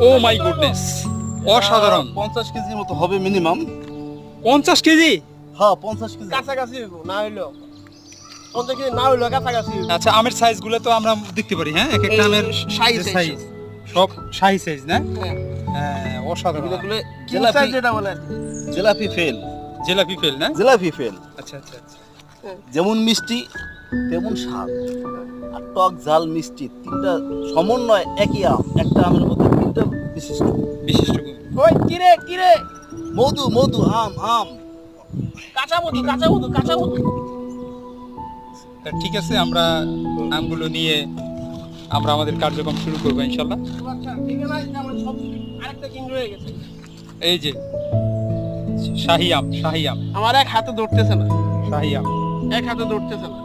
O my goodness, অসাধারণ। 50 কেজির মতো হবে মিনিমাম। 50 কেজি? হ্যাঁ 50 কেজি। কাছাকাছি হইব, না হইলো 50 কেজি না হইলো কাছাকাছি হইব। আচ্ছা, আমের সাইজগুলো তো আমরা দেখতে পারি, হ্যাঁ, এক একটা এই আমের শাহী যে size। সাইজ সব শাহী সাইজ না? হ্যাঁ, হ্যাঁ, অসাধারণ। এগুলো কিং জিলাপি, সাইজ যেটা বলে আর কি। জিলাপি ফেল, জিলাপি ফেল না? জিলাপি ফেল। আচ্ছা আচ্ছা আচ্ছা। যেমন মিষ্টি তেমন স্বাদ, আর টক ঝাল মিষ্টি তিনটা সমন্বয় একই আম, একটা আমের মধ্যে তিনটা বিশিষ্ট। বিশিষ্ট। ওই কিরে কিরে, মধু মধু আম আম। কাঁচা মধু কাঁচা মধু কাঁচা মধু। তা ঠিক আছে, আমরা আমগুলো নিয়ে আমরা আমাদের কার্যক্রম শুরু করবো ইনশাল্লাহ। আচ্ছা ঠিক আছে, আমার সব আরেকটা কিং রয়ে গেছে। এই যে শাহী আম, শাহী আম, আমার এক হাতে ধরতেছে না, শাহী আম। এক হাতে ধরতেছে না।